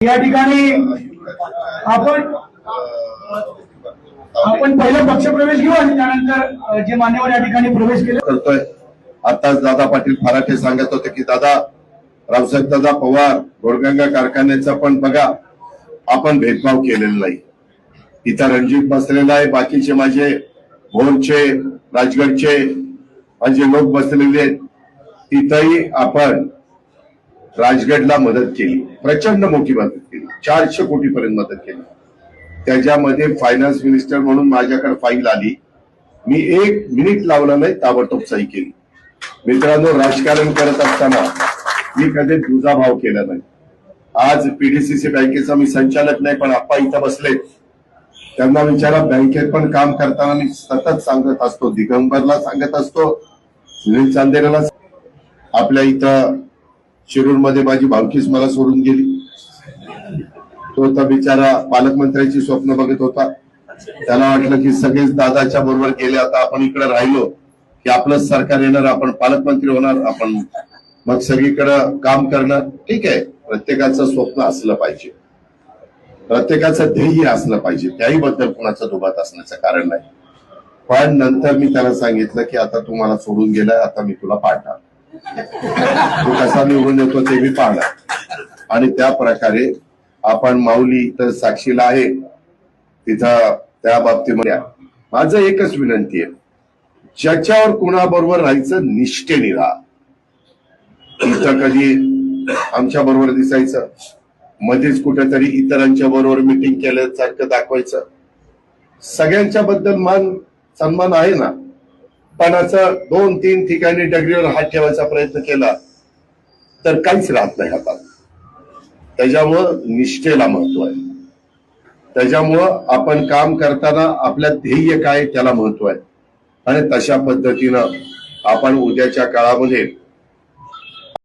या ठिकाणी आपण पहिला पक्षप्रवेश घेऊ आणि त्यानंतर जे मान्यवर या ठिकाणी प्रवेश केले करतोय। आताच दादा पाटील फराटे सांगत होते की दादा रावसाहेब दादा पवार गोळगंगा कारखान्याचा पण बघा आपण भेदभाव केलेला नाही। इथं रणजित बसलेला आहे, बाकीचे माझे भोरचे राजगडचे माझे लोक बसलेले आहेत। तिथंही आपण राजगडला मदत केली, प्रचंड मोठी मदत केली, 400 कोटीपर्यंत मदत केली। त्याच्यामध्ये फायनान्स मिनिस्टर म्हणून माझ्याकडे फाईल आली, मी 1 मिनिट लावला नाही, ताबडतोब सही केली। मित्रांनो, राजकारण करत असताना मी कधी दुजाभाव केला नाही। आज पीडीसीसी बँकेचा मी संचालक नाही, पण आप्पा इथं बसले, त्यांना विचारा, बँकेत पण काम करताना मी सतत सांगत असतो, दिगंबरला सांगत असतो, सुनील चांदेराला, आपल्या इथं शिरूर मध्ये माझी भावकीच मला सोडून गेली। तो तर बिचारा पालकमंत्र्याची स्वप्न बघत होता, त्याला वाटलं की सगळेच दादाच्या बरोबर गेले, आता आपण इकडे राहिलो की आपलंच सरकार येणार, आपण पालकमंत्री होणार, आपण मग सगळीकडे काम करणार। ठीक आहे, प्रत्येकाचं स्वप्न असलं पाहिजे, प्रत्येकाचं ध्येय असलं पाहिजे, त्याही बद्दल कुणाचं दुभात असण्याचं कारण नाही। पण नंतर मी त्याला सांगितलं की आता तू मला सोडून गेलाय, आता मी तुला पाहणार, तू कसा निवडून येतो ते मी पाहणार। आणि त्या प्रकारे आपण माऊली तर साक्षीला आहे तिथं, त्या बाबतीमध्ये माझं एकच विनंती आहे, ज्याच्यावर कुणाबरोबर राहायचं निष्ठेने राहा। इथं कधी आमच्या बरोबर दिसायचं, मध्येच कुठेतरी इतरांच्या बरोबर मिटिंग केल्यासारखं दाखवायचं, सगळ्यांच्या बद्दल मान सन्मान आहे ना, पण असं 2-3 ठिकाणी डगरीवर हात ठेवायचा प्रयत्न केला तर काहीच राहत नाही हातात। त्याच्यामुळं निष्ठेला महत्व आहे, त्याच्यामुळं आपण काम करताना आपल्या ध्येय काय त्याला महत्व आहे। आणि तशा पद्धतीनं आपण उद्याच्या काळामध्ये